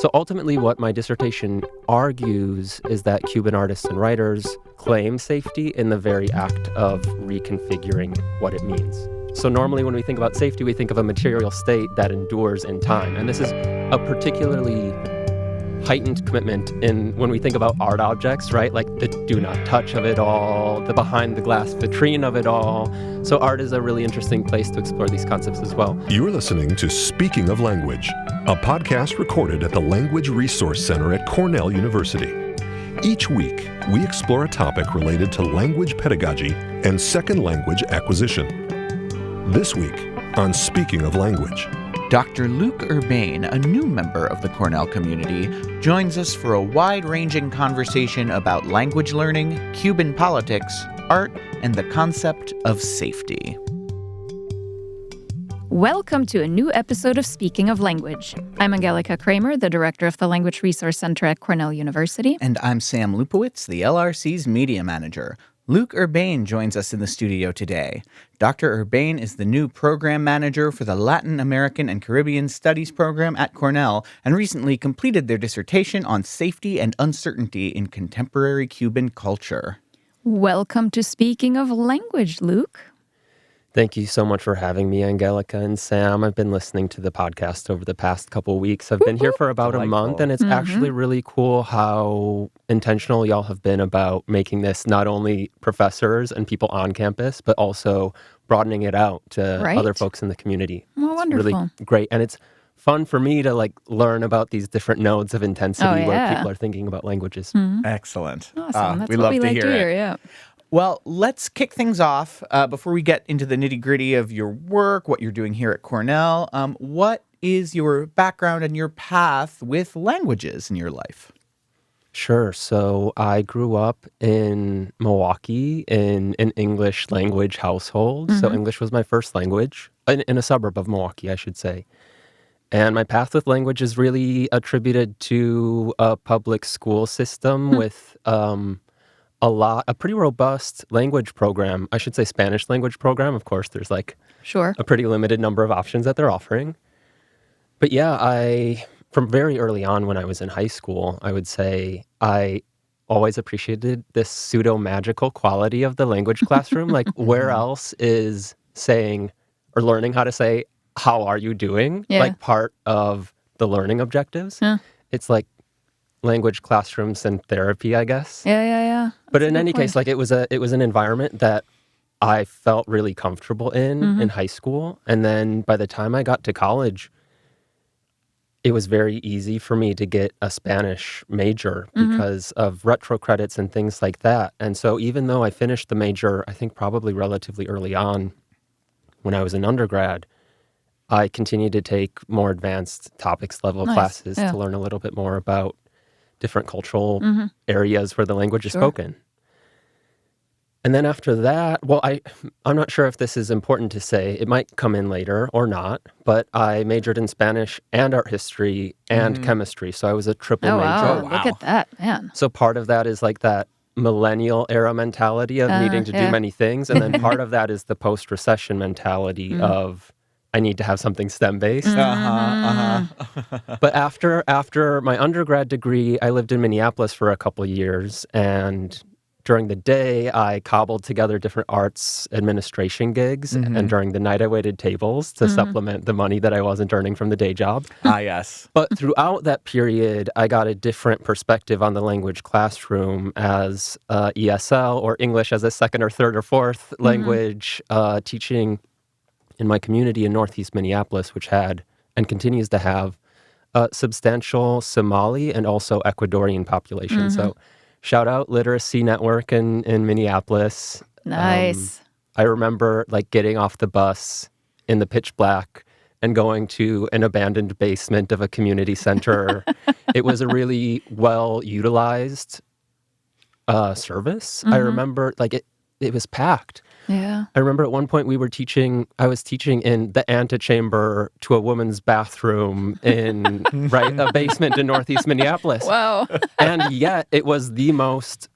So ultimately, what my dissertation argues is that Cuban artists and writers claim safety in the very act of reconfiguring what it means. So normally when we think about safety, we think of a material state that endures in time. And this is a particularly heightened commitment when we think about art objects, right? Like the do not touch of it all, the behind the glass vitrine of it all. So art is a really interesting place to explore these concepts as well. You're listening to Speaking of Language, a podcast recorded at the Language Resource Center at Cornell University. Each week, we explore a topic related to language pedagogy and second language acquisition. This week on Speaking of Language, Dr. Luc Urbain, a new member of the Cornell community, joins us for a wide-ranging conversation about language learning, Cuban politics, art, and the concept of safety. Welcome to a new episode of Speaking of Language. I'm Angelica Kramer, the director of the Language Resource Center at Cornell University. And I'm Sam Lupowitz, the LRC's media manager. Luc Urbain joins us in the studio today. Dr. Urbain is the new program manager for the Latin American and Caribbean Studies program at Cornell and recently completed their dissertation on safety and uncertainty in contemporary Cuban culture. Welcome to Speaking of Language, Luc. Thank you so much for having me, Angelica and Sam. I've been listening to the podcast over the past couple of weeks. I've been here for about a month, and it's actually really cool how intentional y'all have been about making this not only professors and people on campus, but also broadening it out to other folks in the community. Well, wonderful. It's really great. And it's fun for me to learn about these different nodes of intensity where people are thinking about languages. Excellent. Awesome. That's we what love we to like hear to hear, it. yeah. Well, let's kick things off before we get into the nitty-gritty of your work, what you're doing here at Cornell. What is your background and your path with languages in your life? Sure. So I grew up in Milwaukee in an English language household. So English was my first language, in a suburb of Milwaukee, I should say. And my path with language is really attributed to a public school system with a pretty robust language program. I should say Spanish language program. Of course, there's a pretty limited number of options that they're offering. But yeah, from very early on when I was in high school, I would say I always appreciated this pseudo-magical quality of the language classroom. Like, where else is saying or learning how to say, how are you doing? Like part of the learning objectives. Yeah. It's like language classrooms and therapy, I guess. Yeah. But in any case, it was an environment that I felt really comfortable in high school. And then by the time I got to college, it was very easy for me to get a Spanish major because of retro credits and things like that. And so even though I finished the major, I think probably relatively early on when I was an undergrad, I continued to take more advanced topics level classes to learn a little bit more about different cultural areas where the language is spoken. And then after that, I'm not sure if this is important to say. It might come in later or not, but I majored in Spanish and art history and chemistry. So I was a triple major. Wow. Look at that, man. So part of that is that millennial era mentality of needing to do many things. And then part of that is the post-recession mentality of I need to have something STEM-based. But after my undergrad degree, I lived in Minneapolis for a couple years, and during the day, I cobbled together different arts administration gigs, and during the night, I waited tables to supplement the money that I wasn't earning from the day job. Yes. But throughout that period, I got a different perspective on the language classroom as ESL, or English as a second or third or fourth language, teaching in my community in Northeast Minneapolis, which had and continues to have a substantial Somali and also Ecuadorian population. So shout out Literacy Network in Minneapolis. Nice. I remember getting off the bus in the pitch black and going to an abandoned basement of a community center. It was a really well-utilized service. I remember it was packed. Yeah. I remember at one point I was teaching in the antechamber to a woman's bathroom in a basement in Northeast Minneapolis. Wow. And yet it was the most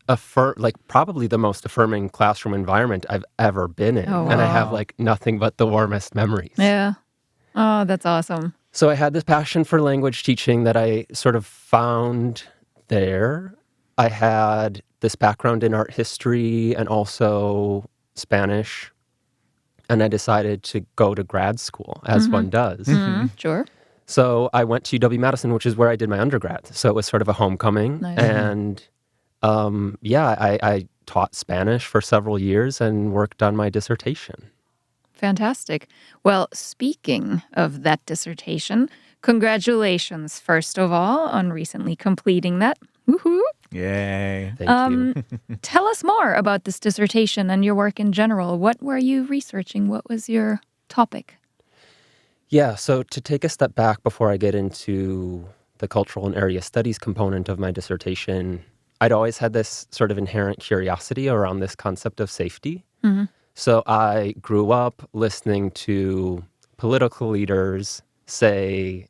probably the most affirming classroom environment I've ever been in. Oh, wow. And I have nothing but the warmest memories. Yeah. Oh, that's awesome. So I had this passion for language teaching that I sort of found there. I had this background in art history and also Spanish, and I decided to go to grad school, as one does. Sure. So I went to UW-Madison, which is where I did my undergrad. So it was sort of a homecoming. Nice. And I taught Spanish for several years and worked on my dissertation. Fantastic. Well, speaking of that dissertation, congratulations, first of all, on recently completing that. Woohoo! Yay. Thank you. Tell us more about this dissertation and your work in general. What were you researching? What was your topic? Yeah, so to take a step back before I get into the cultural and area studies component of my dissertation, I'd always had this sort of inherent curiosity around this concept of safety. So I grew up listening to political leaders say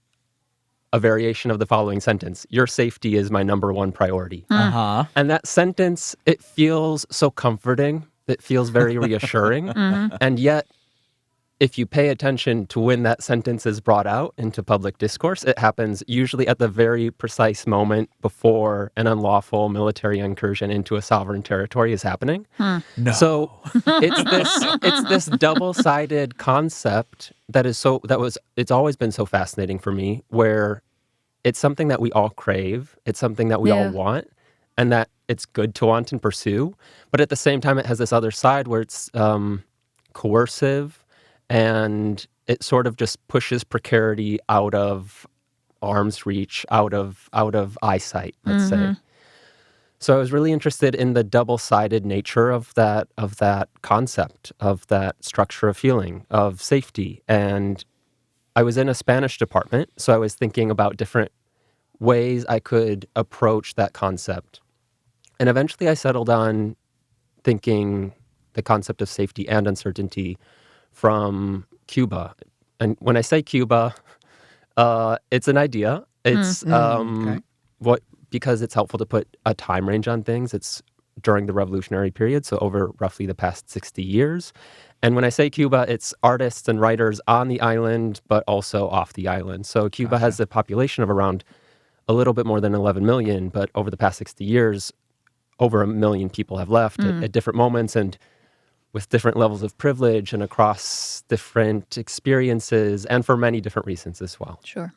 a variation of the following sentence: your safety is my number one priority. Uh-huh. And that sentence, it feels so comforting. It feels very reassuring. And yet, if you pay attention to when that sentence is brought out into public discourse, it happens usually at the very precise moment before an unlawful military incursion into a sovereign territory is happening. No. So it's this double-sided concept it's always been so fascinating for me, where it's something that we all crave, it's something that we all want, and that it's good to want and pursue. But at the same time, it has this other side where it's coercive, and it sort of just pushes precarity out of arm's reach, out of eyesight, let's say. So I was really interested in the double-sided nature of that concept, of that structure of feeling, of safety. And I was in a Spanish department, so I was thinking about different ways I could approach that concept. And eventually I settled on thinking the concept of safety and uncertainty from Cuba. And when I say Cuba, it's an idea. It's because it's helpful to put a time range on things. It's during the revolutionary period, so over roughly the past 60 years. And when I say Cuba, it's artists and writers on the island, but also off the island. So Cuba has a population of around a little bit more than 11 million, but over the past 60 years, over 1 million people have left at different moments and with different levels of privilege and across different experiences and for many different reasons as well. Sure.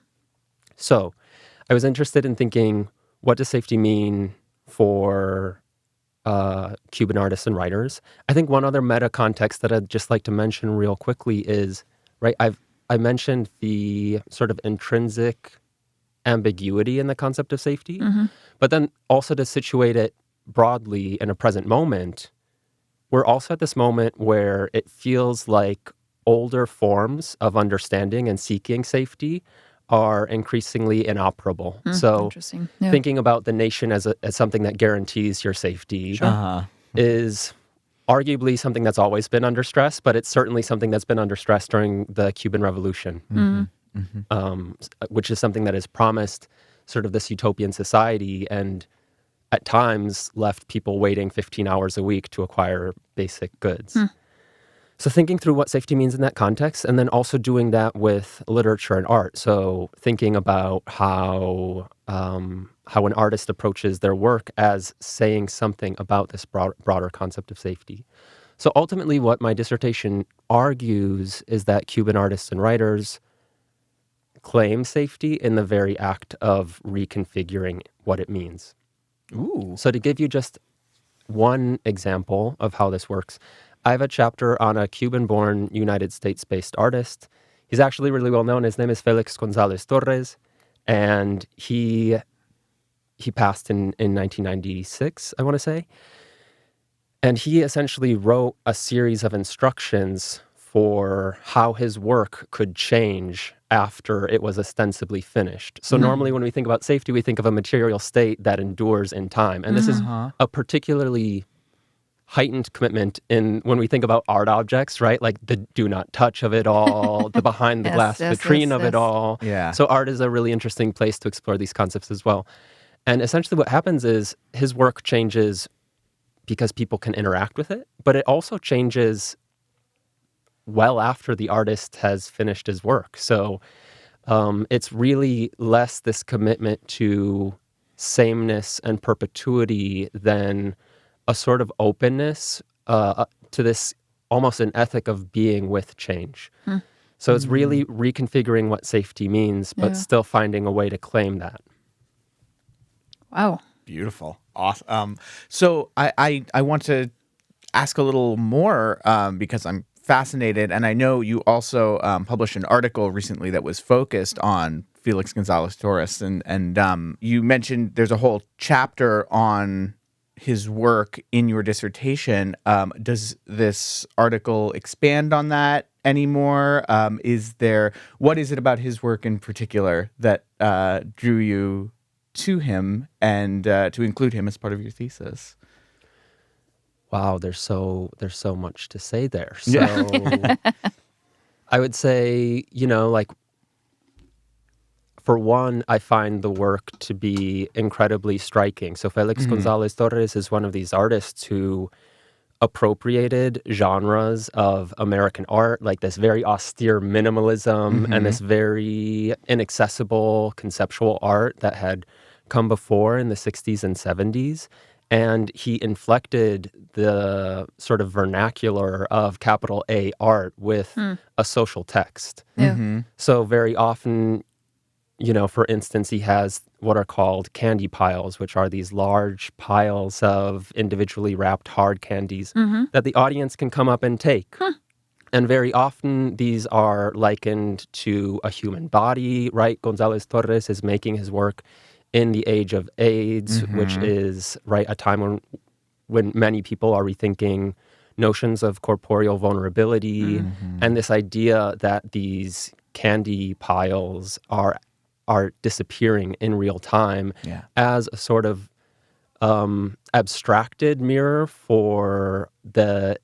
So I was interested in thinking, what does safety mean for Cuban artists and writers? I think one other meta context that I'd just like to mention real quickly is, right, I mentioned the sort of intrinsic ambiguity in the concept of safety, but then also to situate it broadly in a present moment, we're also at this moment where it feels like older forms of understanding and seeking safety are increasingly inoperable. So Interesting. Yeah. thinking about the nation as something that guarantees your safety Uh-huh. is arguably something that's always been under stress, but it's certainly something that's been under stress during the Cuban Revolution, which is something that has promised sort of this utopian society and at times left people waiting 15 hours a week to acquire basic goods. So thinking through what safety means in that context, and then also doing that with literature and art. So thinking about how an artist approaches their work as saying something about this broader concept of safety. So ultimately what my dissertation argues is that Cuban artists and writers claim safety in the very act of reconfiguring what it means. Ooh. So to give you just one example of how this works, I have a chapter on a Cuban-born, United States-based artist. He's actually really well known. His name is Felix Gonzalez Torres, and he passed in 1996, I want to say. And he essentially wrote a series of instructions for how his work could change after it was ostensibly finished. So normally when we think about safety, we think of a material state that endures in time. And this is a particularly heightened commitment when we think about art objects, right? Like the do not touch of it all, the behind the glass vitrine of it all. Yeah. So art is a really interesting place to explore these concepts as well. And essentially what happens is his work changes because people can interact with it, but it also changes well after the artist has finished his work. So it's really less this commitment to sameness and perpetuity than a sort of openness to this almost an ethic of being with change. So it's really reconfiguring what safety means, but still finding a way to claim that. Wow. Beautiful. Awesome. So I want to ask a little more because I'm fascinated. And I know you also published an article recently that was focused on Felix Gonzalez Torres. And you mentioned there's a whole chapter on his work in your dissertation. Does this article expand on that anymore? What is it about his work in particular that drew you to him and to include him as part of your thesis? Wow, there's so much to say there. So Yeah. I would say, like, for one, I find the work to be incredibly striking. So Felix Gonzalez Torres is one of these artists who appropriated genres of American art, like this very austere minimalism and this very inaccessible conceptual art that had come before in the 60s and 70s. And he inflected the sort of vernacular of capital A art with a social text. Yeah. So very often, for instance, he has what are called candy piles, which are these large piles of individually wrapped hard candies that the audience can come up and take. And very often these are likened to a human body, right? Gonzalez Torres is making his work in the age of AIDS, which is, right, a time when many people are rethinking notions of corporeal vulnerability and this idea that these candy piles are disappearing in real time as a sort of abstracted mirror for the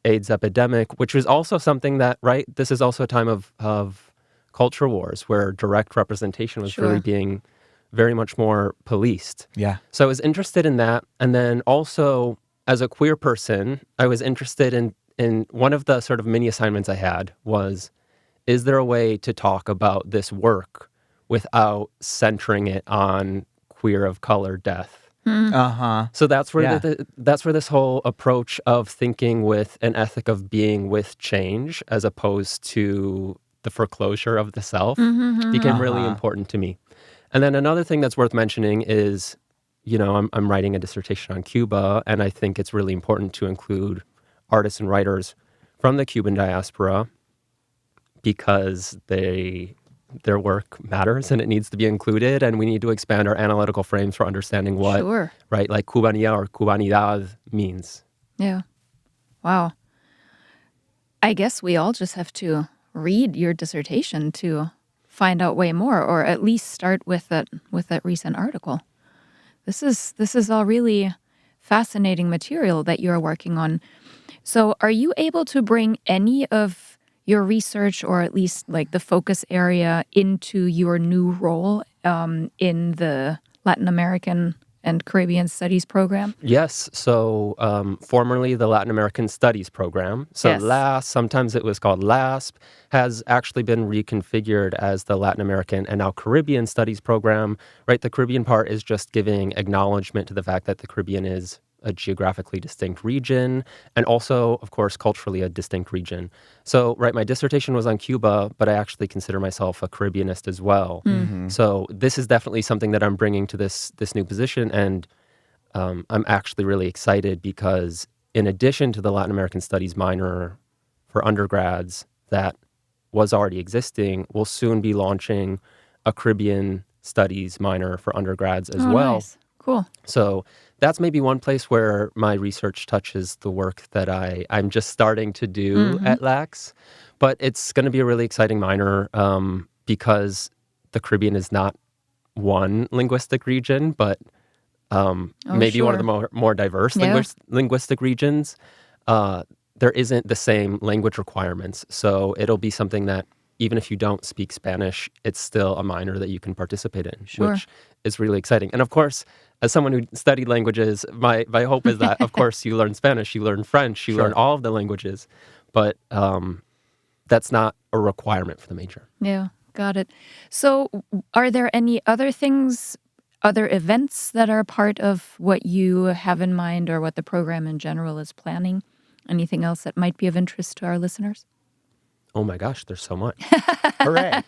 AIDS epidemic, which was also something that, right, this is also a time of culture wars where direct representation was really being very much more policed. Yeah. So I was interested in that. And then also, as a queer person, I was interested in one of the sort of mini assignments I had was, is there a way to talk about this work without centering it on queer of color death? So that's where that's where this whole approach of thinking with an ethic of being with change, as opposed to the foreclosure of the self, became really important to me. And then another thing that's worth mentioning is, I'm writing a dissertation on Cuba, and I think it's really important to include artists and writers from the Cuban diaspora because their work matters and it needs to be included, and we need to expand our analytical frames for understanding what, right, like Cubanía or Cubanidad means. Yeah. Wow. I guess we all just have to read your dissertation to find out way more, or at least start with that recent article. This is all really fascinating material that you're working on. So are you able to bring any of your research, or at least like the focus area, into your new role in the Latin American and Caribbean Studies program? Yes. So formerly the Latin American Studies program. So LAS, sometimes it was called LASP, has actually been reconfigured as the Latin American and now Caribbean Studies program. Right. The Caribbean part is just giving acknowledgement to the fact that the Caribbean is a geographically distinct region, and also, of course, culturally a distinct region. So, right, my dissertation was on Cuba, but I actually consider myself a Caribbeanist as well. So this is definitely something that I'm bringing to this new position, and I'm actually really excited because in addition to the Latin American Studies minor for undergrads that was already existing, we'll soon be launching a Caribbean Studies minor for undergrads as well. Nice. Cool. So that's maybe one place where my research touches the work that I'm just starting to do at LAX. But it's going to be a really exciting minor because the Caribbean is not one linguistic region, but maybe one of the more diverse linguistic regions. There isn't the same language requirements. So it'll be something that even if you don't speak Spanish, it's still a minor that you can participate in, which is really exciting. And of course, as someone who studied languages, my hope is that, of course, you learn Spanish, you learn French, you learn all of the languages, but that's not a requirement for the major. Yeah, Got it. So, are there any other things, other events that are part of what you have in mind or what the program in general is planning? Anything else that might be of interest to our listeners? Oh my gosh, there's so much. Hooray.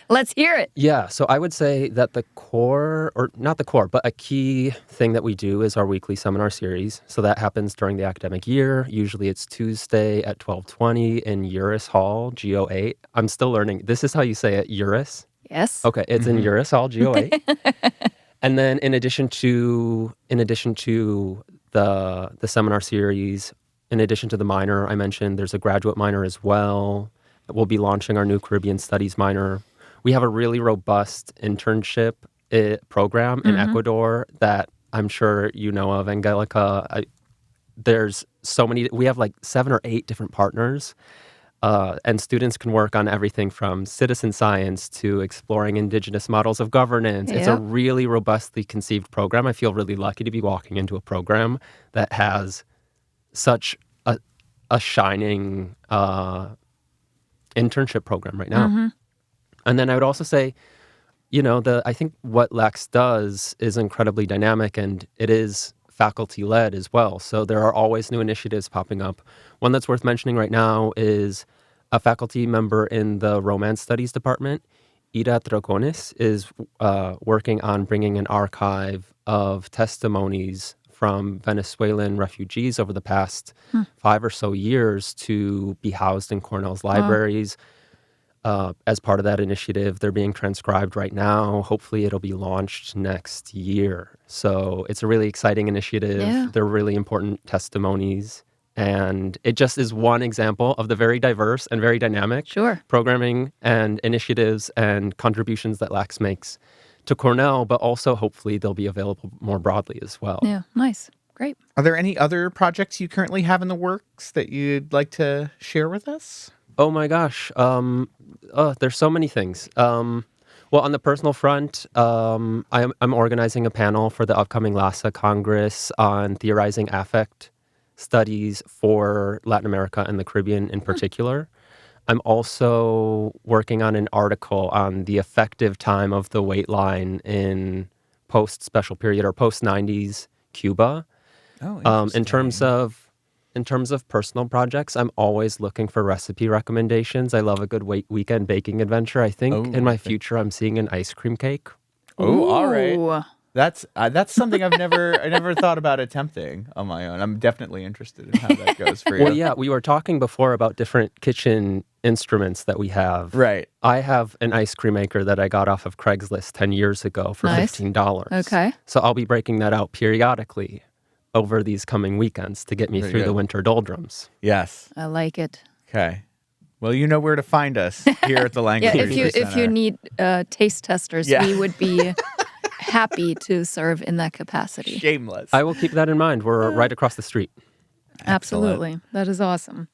Let's hear it. Yeah, so I would say that the core, or not the core, but a key thing that we do is our weekly seminar series. So that happens during the academic year. Usually it's Tuesday at 12:20 in Uris Hall, GO8. I'm still learning. This is how you say it, Uris? Yes. Okay, it's in Uris Hall, GO8. And then in addition to the seminar series, in addition to the minor I mentioned, there's a graduate minor as well. We'll be launching our new Caribbean Studies minor. We have a really robust internship program in Ecuador that I'm sure you know of, Angelica. There's so many. We have like 7 or 8 different partners, and students can work on everything from citizen science to exploring indigenous models of governance. It's a Yep. really robustly conceived program. I feel really lucky to be walking into a program that has such a shining internship program right now. And then I would also say, I think what LAX does is incredibly dynamic, and it is faculty-led as well. So there are always new initiatives popping up. One that's worth mentioning right now is a faculty member in the Romance Studies department, Ida Troconis, is working on bringing an archive of testimonies from Venezuelan refugees over the past 5 or so years to be housed in Cornell's libraries. As part of that initiative, they're being transcribed right now. Hopefully it'll be launched next year. So it's a really exciting initiative. Yeah. They're really important testimonies. And it just is one example of the very diverse and very dynamic Sure. programming and initiatives and contributions that LAX makes to Cornell, but also hopefully they'll be available more broadly as well. Yeah. Nice. Great. Are there any other projects you currently have in the works that you'd like to share with us? Oh my gosh. There's so many things. Well, on the personal front, I'm organizing a panel for the upcoming LASA Congress on theorizing affect studies for Latin America and the Caribbean in particular. I'm also working on an article on the effective time of the wait line in post-special period or post-90s Cuba. Oh, In terms of personal projects, I'm always looking for recipe recommendations. I love a good weekend baking adventure. I think in my future, I'm seeing an ice cream cake. Oh, all right. Ooh. That's something I never thought about attempting on my own. I'm definitely interested in how that goes for you. Well, yeah, we were talking before about different kitchen instruments that we have. Right. I have an ice cream maker that I got off of Craigslist 10 years ago for Nice. $15. Okay. So I'll be breaking that out periodically over these coming weekends to get me Very through the good. winter doldrums. Yes. I like it. Okay. Well, you know where to find us here at the Language Yeah. Resource If you Center. need taste testers, Yeah. we would be happy to serve in that capacity. Shameless. I will keep that in mind. We're right across the street. Absolutely. That is awesome.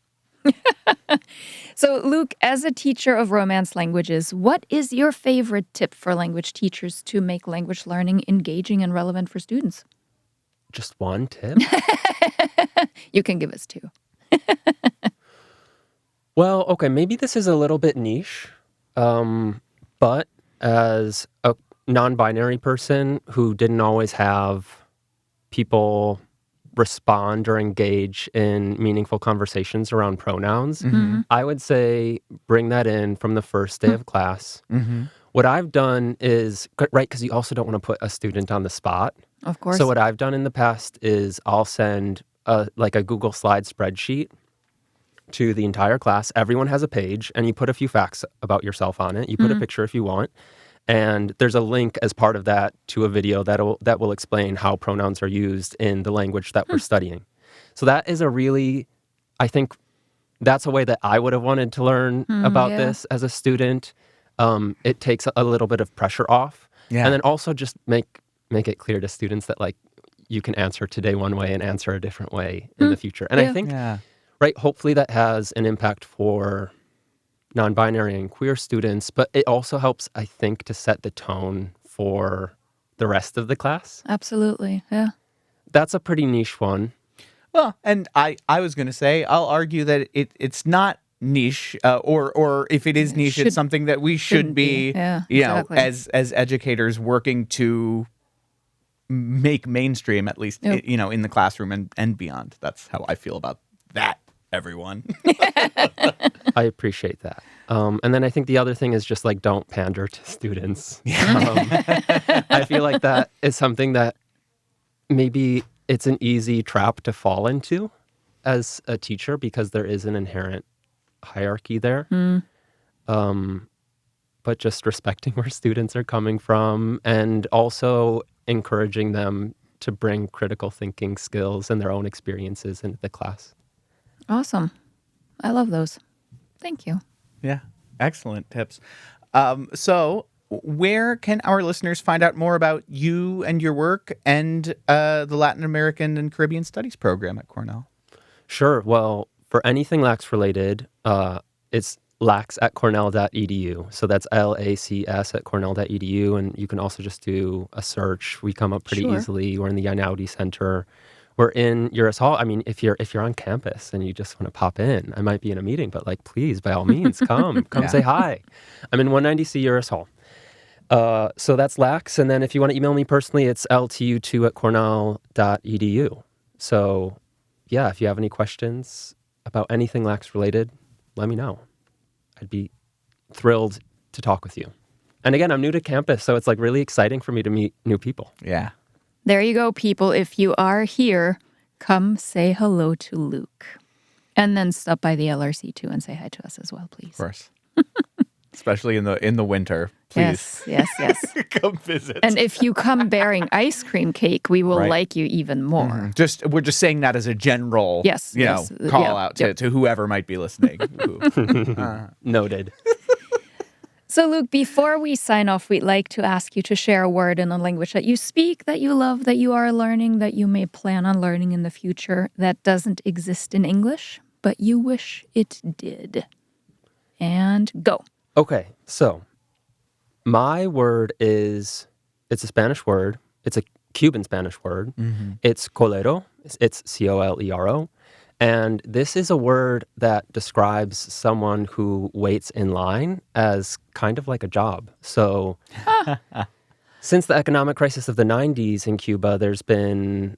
So, Luke, as a teacher of Romance languages, what is your favorite tip for language teachers to make language learning engaging and relevant for students? Just one tip? You can give us 2. Well, okay, maybe this is a little bit niche, but as a non-binary person who didn't always have people respond or engage in meaningful conversations around pronouns, I would say bring that in from the first day of class. What I've done is, right, because you also don't want to put a student on the spot. Of course. So what I've done in the past is I'll send a Google Slide spreadsheet to the entire class. Everyone has a page, and you put a few facts about yourself on it. You put a picture if you want, and there's a link as part of that to a video that will explain how pronouns are used in the language that we're studying. So that is I think that's a way that I would have wanted to learn about yeah. this as a student. It takes a little bit of pressure off, Yeah. and then also just make it clear to students that you can answer today one way and answer a different way in the future. And Yeah. I think Yeah. right, hopefully that has an impact for non-binary and queer students, but it also helps, I think, to set the tone for the rest of the class. Absolutely. Yeah. That's a pretty niche one. Well, and I was going to say, I'll argue that it's not niche, or if it is niche, it's something that we should shouldn't be. be, Yeah, you know, exactly. as educators working to make mainstream, at least, Yep. you know, in the classroom and beyond. That's how I feel about that, everyone. I appreciate that. And then I think the other thing is just like don't pander to students. I feel like that is something that maybe it's an easy trap to fall into as a teacher because there is an inherent hierarchy there. But just respecting where students are coming from and also encouraging them to bring critical thinking skills and their own experiences into the class. Awesome. I love those. Thank you. Yeah, excellent tips. So, where can our listeners find out more about you and your work and the Latin American and Caribbean Studies program at Cornell? Sure. Well, for anything lax related, it's lax at cornell.edu. So that's LACS at cornell.edu. And you can also just do a search. We come up pretty Sure. easily. We're in the Einaudi Center. We're in Uris Hall. I mean, if you're on campus and you just want to pop in, I might be in a meeting, but like, please, by all means, come Yeah. say hi. I'm in 190C Uris Hall. So that's lax. And then if you want to email me personally, it's ltu2 at cornell.edu. So yeah, if you have any questions about anything lax related, let me know. I'd be thrilled to talk with you. And again, I'm new to campus, so it's like really exciting for me to meet new people. Yeah. There you go, people. If you are here, come say hello to Luke. And then stop by the LRC too and say hi to us as well, please. Of course. Especially in the winter. Please Yes. come visit. And if you come bearing ice cream cake, we will Right. like you even more. We're just saying that as a general, Yes, you yes, know, call yeah, out yep. to whoever might be listening. Noted. So, Luke, before we sign off, we'd like to ask you to share a word in a language that you speak, that you love, that you are learning, that you may plan on learning in the future, that doesn't exist in English, but you wish it did. And go. Okay, so my word it's a Spanish word. It's a Cuban Spanish word. It's colero. It's colero. And this is a word that describes someone who waits in line as kind of like a job. So since the economic crisis of the 90s in Cuba, there's been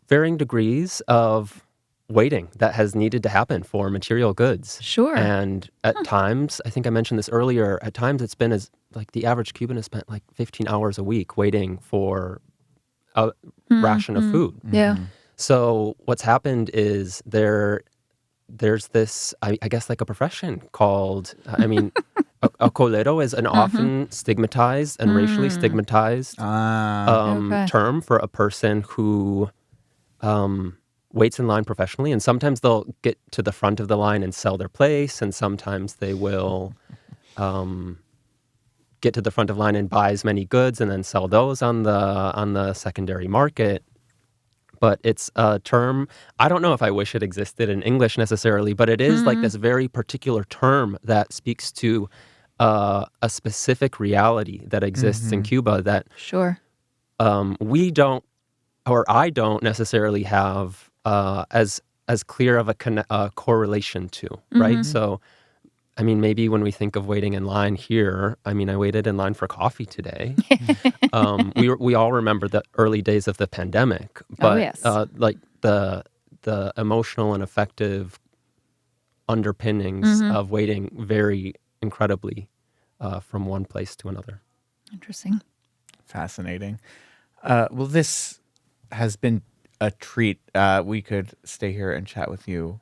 varying degrees of waiting that has needed to happen for material goods. Sure. And at times, I think I mentioned this earlier, at times it's been as like the average Cuban has spent like 15 hours a week waiting for a ration of food. Yeah. So what's happened is there's this, I guess, like a profession called, a colero is an often stigmatized and racially stigmatized Okay. term for a person who waits in line professionally. And sometimes they'll get to the front of the line and sell their place. And sometimes they will get to the front of line and buy as many goods and then sell those on the secondary market. But it's a term, I don't know if I wish it existed in English necessarily, but it is like this very particular term that speaks to a specific reality that exists in Cuba that Sure. we don't, or I don't necessarily have as clear of a correlation to, right? So, I mean, maybe when we think of waiting in line here, I mean, I waited in line for coffee today. We all remember the early days of the pandemic, but yes. like the emotional and affective underpinnings of waiting vary incredibly from one place to another. Interesting. Fascinating. Well, this has been a treat. We could stay here and chat with you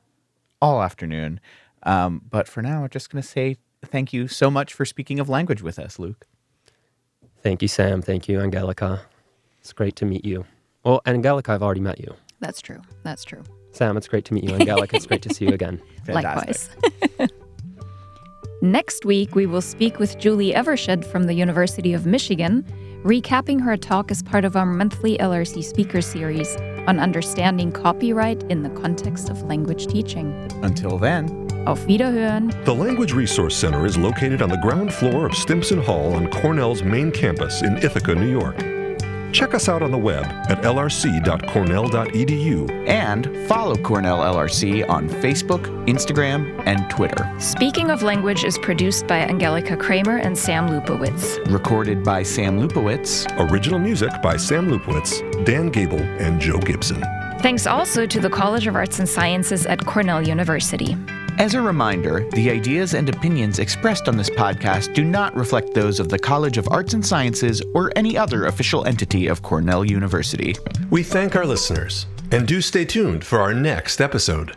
all afternoon. But for now, I'm just going to say thank you so much for speaking of language with us, Luke. Thank you, Sam. Thank you, Angelica. It's great to meet you. Well, Angelica, I've already met you. That's true. That's true. Sam, it's great to meet you. Angelica, it's great to see you again. Fantastic. Likewise. Next week, we will speak with Julie Evershed from the University of Michigan, recapping her talk as part of our monthly LRC speaker series on understanding copyright in the context of language teaching. Until then. Auf Wiederhören. The Language Resource Center is located on the ground floor of Stimson Hall on Cornell's main campus in Ithaca, New York. Check us out on the web at lrc.cornell.edu. And follow Cornell LRC on Facebook, Instagram, and Twitter. Speaking of Language is produced by Angelica Kramer and Sam Lupowitz. Recorded by Sam Lupowitz. Original music by Sam Lupowitz, Dan Gable, and Joe Gibson. Thanks also to the College of Arts and Sciences at Cornell University. As a reminder, the ideas and opinions expressed on this podcast do not reflect those of the College of Arts and Sciences or any other official entity of Cornell University. We thank our listeners, and do stay tuned for our next episode.